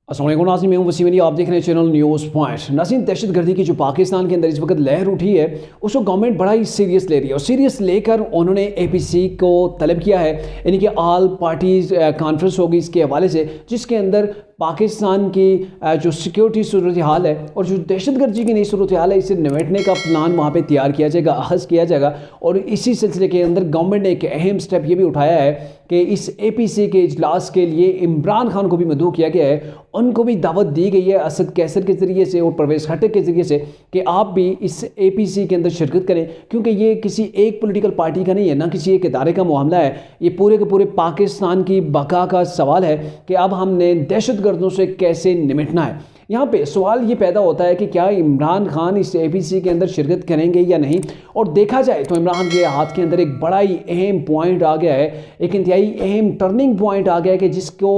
अस्सलाम वालेकुम नाज़रीन, मैं हूं वसीम अली, आप देख रहे हैं चैनल न्यूज़ पॉइंट। नाज़रीन, दहशत गर्दी की जो पाकिस्तान के अंदर इस वक्त लहर उठी है उसको गवर्नमेंट बड़ा ही सीरियस ले रही है और सीरियस लेकर उन्होंने APC को तलब किया है, यानी कि ऑल पार्टीज़ कॉन्फ्रेंस होगी इसके हवाले से, जिसके अंदर पाकिस्तान की जो सिक्योरिटी सूरत हाल है और जो दहशत गर्दी की नई सूरत हाल है, इसे निपटने का प्लान वहाँ पे तैयार किया जाएगा, अखज़ किया जाएगा। और इसी सिलसिले के अंदर गवर्नमेंट ने एक अहम स्टेप ये भी उठाया है कि इस APC के इजलास के लिए इमरान खान को भी मदऊ किया गया है, उनको भी दावत दी गई है असद कैसर के ज़रिए से और परवेज़ खट्टक के ज़रिए से कि आप भी इस APC के अंदर शिरकत करें, क्योंकि ये किसी एक पॉलिटिकल पार्टी का नहीं है, ना किसी एक इदारे का मामला है, ये पूरे के पूरे पाकिस्तान की बका का सवाल है कि अब हमने दहशत गर्दों से कैसे निपटना है। यहाँ पे सवाल ये पैदा होता है कि क्या इमरान खान इस APC के अंदर शिरकत करेंगे या नहीं। और देखा जाए तो इमरान के हाथ के अंदर एक बड़ा ही अहम पॉइंट आ गया है, एक इंतहाई अहम टर्निंग पॉइंट आ गया है कि जिसको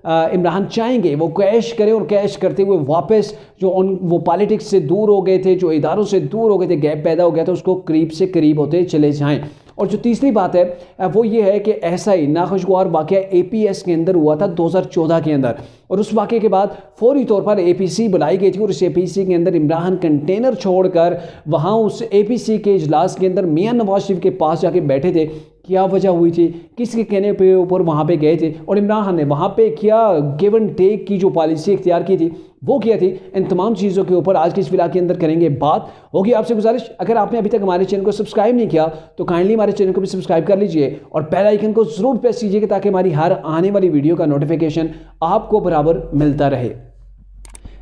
इमरान चाहेंगे वो कैश करें और कैश करते हुए वापस जो वो पॉलिटिक्स से दूर हो गए थे, जो इदारों से दूर हो गए थे, गैप पैदा हो गया था, उसको करीब से करीब होते चले जाएँ। और जो तीसरी बात है वो ये है कि ऐसा ही नाखुशगवार वाक़या APS के अंदर हुआ था 2014 के अंदर, और उस वाक़े के बाद फौरी तौर पर APC बुलाई गई थी और इस APC के अंदर इमरान कंटेनर छोड़कर वहाँ उस APC के इजलास के अंदर मियां नवाज शरीफ के पास जाके बैठे थे। क्या वजह हुई थी, किसके कहने पे ऊपर वहाँ पे गए थे और इमरान खान ने वहाँ पे क्या गिव एंड टेक की जो पॉलिसी इख्तियार की थी वो किया थी, इन तमाम चीज़ों के ऊपर आज की इस व्लॉग के अंदर करेंगे बात। होगी आपसे गुजारिश, अगर आपने अभी तक हमारे चैनल को सब्सक्राइब नहीं किया तो काइंडली हमारे चैनल को भी सब्सक्राइब कर लीजिए और बेल आइकन को ज़रूर प्रेस कीजिएगा ताकि हमारी हर आने वाली वीडियो का नोटिफिकेशन आपको बराबर मिलता रहे।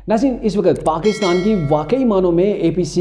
नाज़रीन, इस वक्त पाकिस्तान की वाकई मानों में APC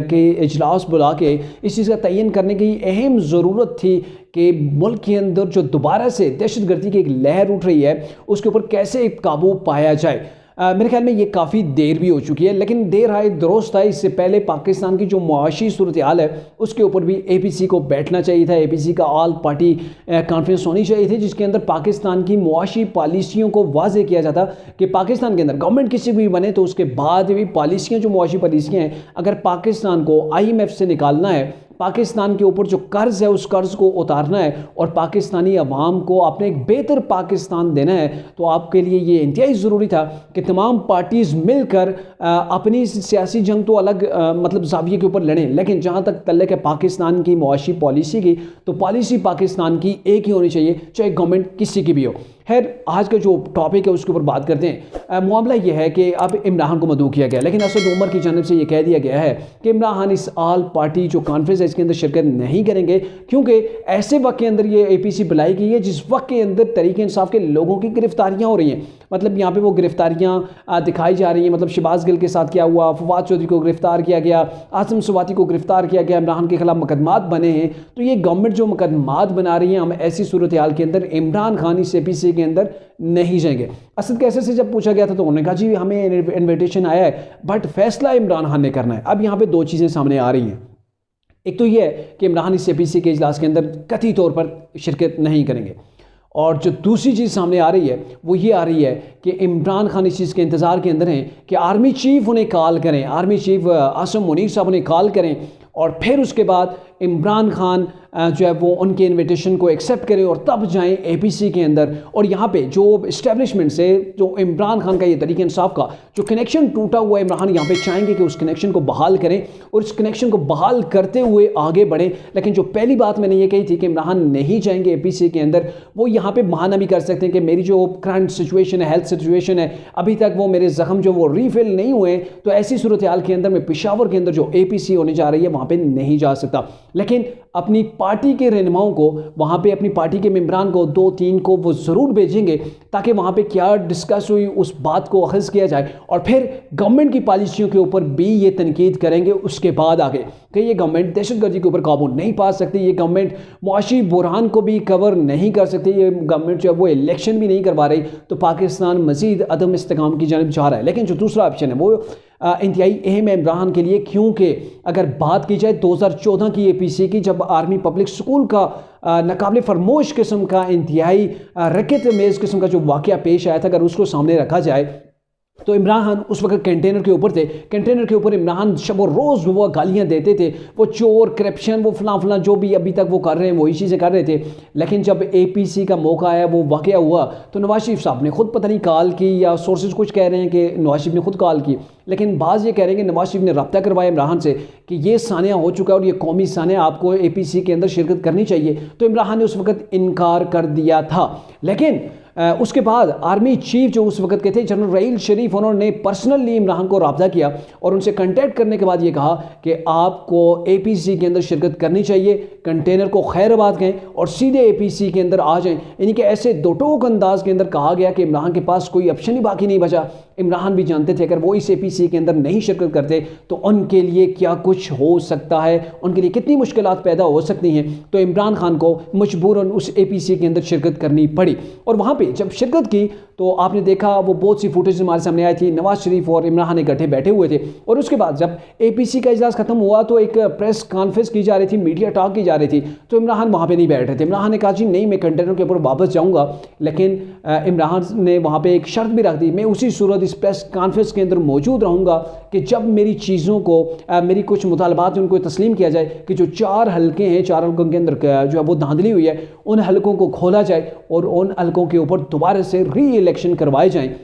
के इजलास बुला के इस चीज़ का तयन करने की अहम ज़रूरत थी कि मुल्क के अंदर जो दोबारा से दहशत गर्दी की एक लहर उठ रही है उसके ऊपर कैसे काबू पाया जाए। मेरे ख्याल में ये काफ़ी देर भी हो चुकी है, लेकिन देर आए दुरुस्त आए। इससे पहले पाकिस्तान की जो मुआशी सूरत हाल है उसके ऊपर भी APC को बैठना चाहिए था, APC का ऑल पार्टी कॉन्फ्रेंस होनी चाहिए थी, जिसके अंदर पाकिस्तान की मुआशी पॉलिसियों को वाज़े किया जाता कि पाकिस्तान के अंदर गवर्नमेंट किसी भी बने तो उसके बाद भी पॉलिसियाँ, जो मुआशी पॉलिसियाँ हैं, अगर पाकिस्तान को IMF से निकालना है, पाकिस्तान के ऊपर जो कर्ज है उस कर्ज को उतारना है और पाकिस्तानी अवाम को अपने एक बेहतर पाकिस्तान देना है, तो आपके लिए ये इंतहाई ज़रूरी था कि तमाम पार्टीज़ मिलकर अपनी सियासी जंग तो अलग मतलब ज़ाविये के ऊपर लड़ें, लेकिन जहाँ तक तल्लुक़ है पाकिस्तान की मुआशी पॉलिसी की, तो पॉलिसी पाकिस्तान की एक ही होनी चाहिए, चाहे गवर्नमेंट किसी की भी हो। खैर, आज का जो टॉपिक है उसके ऊपर बात करते हैं। मामला यह है कि अब इमरान को मदऊ किया गया, लेकिन असद उमर की जानिब से ये कह दिया गया है कि इमरान खान इस ऑल पार्टी जो कॉन्फ्रेंस है इसके अंदर शिरकत नहीं करेंगे, क्योंकि ऐसे वक्त के अंदर ये APC बुलाई गई है जिस वक्त के अंदर तहरीक इंसाफ के लोगों की गिरफ्तारियाँ हो रही हैं। मतलब यहाँ पे वो गिरफ्तारियाँ दिखाई जा रही हैं, मतलब शहबाज गिल के साथ क्या हुआ, फवाद चौधरी को गिरफ्तार किया गया, आसिम सुवाती को गिरफ्तार किया गया, इमरान के खिलाफ मुकदमात बने हैं। तो ये गवर्नमेंट जो मुकदमात बना रही है, हम ऐसी सूरत हाल के अंदर इमरान खान इस APC के अंदर नहीं जाएंगे। असद कैसर से जब पूछा गया था तो उन्होंने कहा जी हमें इन्विटेशन आया है बट फैसला इमरान खान ने करना है। अब यहाँ पे दो चीज़ें सामने आ रही हैं, एक तो ये है कि इमरान इस APC के इजलास के अंदर कतई तौर पर शिरकत नहीं करेंगे, और जो दूसरी चीज़ सामने आ रही है वो ये आ रही है कि इमरान खान इस चीज़ के इंतज़ार के अंदर हैं कि आर्मी चीफ उन्हें कॉल करें, आर्मी चीफ आसिम मुनीर साहब उन्हें कॉल करें और फिर उसके बाद इमरान खान जो है वो उनके इनविटेशन को एक्सेप्ट करें और तब जाएं APC के अंदर। और यहाँ पे जो इस्टेब्लिशमेंट से जो इमरान खान का ये तरीके इंसाफ का जो कनेक्शन टूटा हुआ है, इमरान खान यहाँ पे चाहेंगे कि उस कनेक्शन को बहाल करें और इस कनेक्शन को बहाल करते हुए आगे बढ़ें। लेकिन जो पहली बात मैंने ये कही थी कि इमरान नहीं जाएंगे APC के अंदर, वो यहाँ पर बहाना भी कर सकते हैं कि मेरी जो करंट सिचुएशन है, हेल्थ सिचुएशन है, अभी तक वो मेरे ज़ख्म जो वो रीफिल नहीं हुए, तो ऐसी सूरत हाल के अंदर मैं पेशावर के अंदर जो APC होने जा रही है वहाँ पर नहीं जा सकता। लेकिन अपनी पार्टी के रहनुमाओं को वहाँ पे, अपनी पार्टी के मेंबरान को 2-3 को वो ज़रूर भेजेंगे ताकि वहाँ पे क्या डिस्कस हुई उस बात को अखज़ किया जाए और फिर गवर्नमेंट की पॉलिसियों के ऊपर भी ये तनकीद करेंगे उसके बाद आगे कि ये गवर्नमेंट दहशत गर्दी के ऊपर काबू नहीं पा सकती, ये गवर्नमेंट मुआशी बुरहान को भी कवर नहीं कर सकती, ये गवर्नमेंट जो है वो इलेक्शन भी नहीं करवा रही, तो पाकिस्तान मज़ीद अदम इस्तेकाम की जानब जा रहा है। लेकिन जो दूसरा ऑप्शन है वो इंतहाई अहम है इमरान के लिए, क्योंकि अगर बात की जाए 2014 की APC की, जब आर्मी पब्लिक स्कूल का नाकाबिल फरमोश किस्म का इंतहाई रकत मेज़ किस्म का जो वाक़या पेश आया था, अगर उसको सामने रखा जाए तो इमरान खान उस वक्त कंटेनर के ऊपर थे, कंटेनर के ऊपर इमरान शब और रोज़ वो गालियाँ देते थे, वो चोर, करप्शन, वो फलां जो भी अभी तक वो कर रहे हैं वही चीज़ें कर रहे थे। लेकिन जब APC का मौका आया, वो वाक़या हुआ, तो नवाज शरीफ साहब ने खुद पता नहीं कॉल की, या सोर्सेज कुछ कह रहे हैं कि नवाज शरीफ ने खुद कॉल की, लेकिन बाज़ ये कह रहे हैं कि नवाज शरीफ ने रब्ता करवाया इमरान से कि ये सानिया हो चुका है और ये कौमी सानिया, आपको APC के अंदर शिरकत करनी चाहिए। तो इमरान खान ने उस वक्त इनकार कर दिया था। लेकिन उसके बाद आर्मी चीफ जो उस वक्त के थे जनरल रहील शरीफ, उन्होंने पर्सनली इमरान को रब्ता किया और उनसे कांटेक्ट करने के बाद ये कहा कि आपको APC के अंदर शिरकत करनी चाहिए, कंटेनर को खैराबाद कहें और सीधे APC के अंदर आ जाएं। यानी कि ऐसे दो टोक अंदाज के अंदर कहा गया कि इमरान के पास कोई ऑप्शन ही बाकी नहीं बचा। इमरान भी जानते थे अगर वो इस APC के अंदर नहीं शिरकत करते तो उनके लिए क्या कुछ हो सकता है, उनके लिए कितनी मुश्किलात पैदा हो सकती हैं। तो इमरान खान को मजबूरन उस APC के अंदर शिरकत करनी पड़ी। और वहाँ पे जब शिरकत की तो आपने देखा वो बहुत सी फुटेज हमारे सामने आई थी, नवाज शरीफ और इमरान खान इकट्ठे बैठे हुए थे। और उसके बाद जब APC का इजलास खत्म हुआ तो एक प्रेस कॉन्फ्रेंस की जा रही थी, मीडिया टॉक की जा रही थी, तो इमरान खान वहाँ पे नहीं बैठ रहे थे। इमरान खान ने कहा जी नहीं, मैं कंटेनर के ऊपर वापस जाऊँगा, लेकिन इमरान ने वहाँ पे एक शर्त भी रख दी, मैं उसी सूरत इस प्रेस कॉन्फ्रेंस के अंदर मौजूद रहूँगा कि जब मेरी चीज़ों को, मेरी कुछ मुतालबात उनको तस्लीम किया जाए कि जो 4 हल्के हैं, 4 हल्कों के अंदर जो है वो धांधली हुई है, उन हल्कों को खोला जाए और उन हल्कों के ऊपर दोबारा से री इलेक्शन करवाए जाएँ।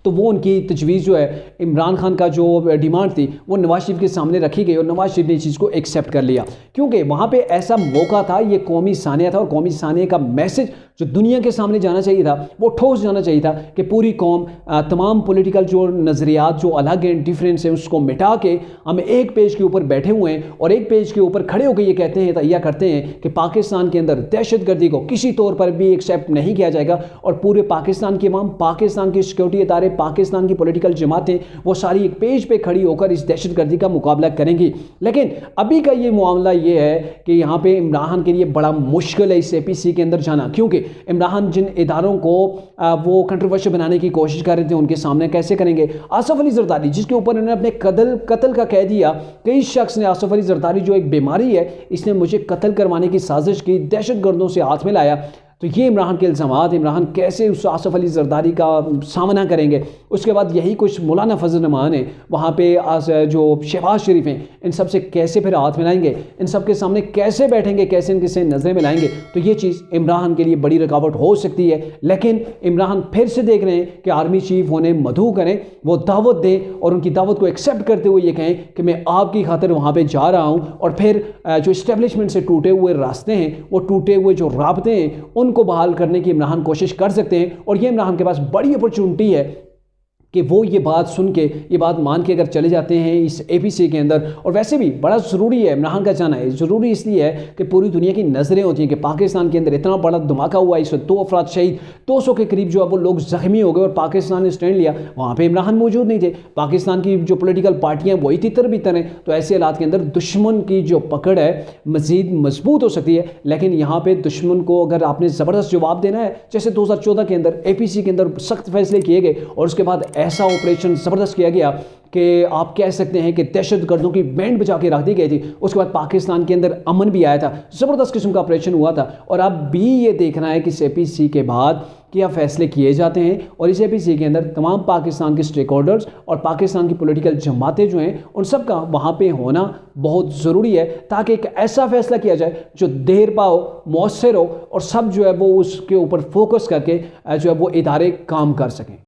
तो वो उनकी तजवीज़ जो है, इमरान खान का जो डिमांड थी वो नवाज शरीफ के सामने रखी गई और नवाज शरीफ ने इस चीज़ को एक्सेप्ट कर लिया, क्योंकि वहाँ पे ऐसा मौका था, ये कौमी सानिया था और कौमी सानिया का मैसेज जो दुनिया के सामने जाना चाहिए था वो ठोस जाना चाहिए था कि पूरी कौम, तमाम पॉलिटिकल जो नज़रियात जो अलग हैं, डिफरेंस हैं, उसको मिटा के हम एक पेज के ऊपर बैठे हुए हैं और एक पेज के ऊपर खड़े होकर ये कहते हैं, तैयार करते हैं कि पाकिस्तान के अंदर दहशतगर्दी को किसी तौर पर भी एक्सेप्ट नहीं किया जाएगा और पूरे पाकिस्तान की अवाम, पाकिस्तान की सिक्योरिटी इदारे, पाकिस्तान की पॉलिटिकल जमातें, वो सारी एक पेज पे खड़ी होकर इस दहशतगर्दी का मुकाबला करेंगी। लेकिन अभी का ये मामला ये है कि यहाँ पे इमरान खान के लिए बड़ा मुश्किल है इस APC के अंदर जाना, क्योंकि इमरान खान जिन इदारों को वो कंट्रोवर्शियल बनाने की कोशिश कर रहे थे उनके सामने कैसे करेंगे। आसिफ अली जरदारी जिसके ऊपर इन्होंने अपने कत्ल का कह दिया, कई शख्स ने आसिफ अली जरदारी जो एक बीमारी है, इसने मुझे कत्ल करवाने की साजिश की, दहशतगर्दों से हाथ मिलाया, तो ये इमरान के इल्ज़ामात, इमरान कैसे उस आसिफ अली जरदारी का सामना करेंगे। उसके बाद यही कुछ मौलाना फजल रहमान है, वहाँ पे जो शहबाज शरीफ हैं, इन सब से कैसे फिर हाथ मिलाएंगे, इन सब के सामने कैसे बैठेंगे, कैसे इनके से नज़रें मिलाएंगे। तो ये चीज़ इमरान के लिए बड़ी रुकावट हो सकती है। लेकिन इमरान फिर से देख रहे हैं कि आर्मी चीफ उन्हें मदऊ करें, वो दावत दें और उनकी दावत को एक्सेप्ट करते हुए ये कहें कि मैं आपकी खातिर वहाँ पर जा रहा हूँ, और फिर जो इस्टेब्लिशमेंट से टूटे हुए रास्ते हैं, वो टूटे हुए जो राब्ते हैं, उनको बहाल करने की इमरान कोशिश कर सकते हैं। और ये इमरान के पास बड़ी अपॉर्चुनिटी है कि वो ये बात सुन के, ये बात मान के अगर चले जाते हैं इस APC के अंदर। और वैसे भी बड़ा ज़रूरी है इमरान का जाना है, ज़रूरी इसलिए है कि पूरी दुनिया की नज़रें होती हैं कि पाकिस्तान के अंदर इतना बड़ा धमाका हुआ, इससे 2 अफराद शहीद, 200 के करीब जो है वो लोग ज़ख्मी हो गए और पाकिस्तान ने स्टैंड लिया। वहाँ पर इमरान खान मौजूद नहीं थे, पाकिस्तान की जो पोलिटिकल पार्टियाँ वही तितर बितर हैं। तो ऐसे हालात के अंदर दुश्मन की जो पकड़ है मज़ीद मजबूत हो सकती है। लेकिन यहाँ पर दुश्मन को अगर आपने ज़बरदस्त जवाब देना है, जैसे 2014 के अंदर APC के अंदर सख्त फैसले किए गए और उसके बाद ऐसा ऑपरेशन ज़बरदस्त किया गया कि आप कह सकते हैं कि दहशतगर्दों की बैंड बचा के रख दी गई थी। उसके बाद पाकिस्तान के अंदर अमन भी आया था, ज़बरदस्त किस्म का ऑपरेशन हुआ था। और अब भी ये देखना है कि इस APC के बाद क्या फ़ैसले किए जाते हैं और इस APC के अंदर तमाम पाकिस्तान के स्टेक होल्डर्स और पाकिस्तान की पॉलिटिकल जमातें जो हैं उन सब का वहाँ पे होना बहुत ज़रूरी है, ताकि एक ऐसा फ़ैसला किया जाए जो देर पा हो, मौसर हो और सब जो है वो उसके ऊपर फोकस करके जो है वो इदारे काम कर सकें।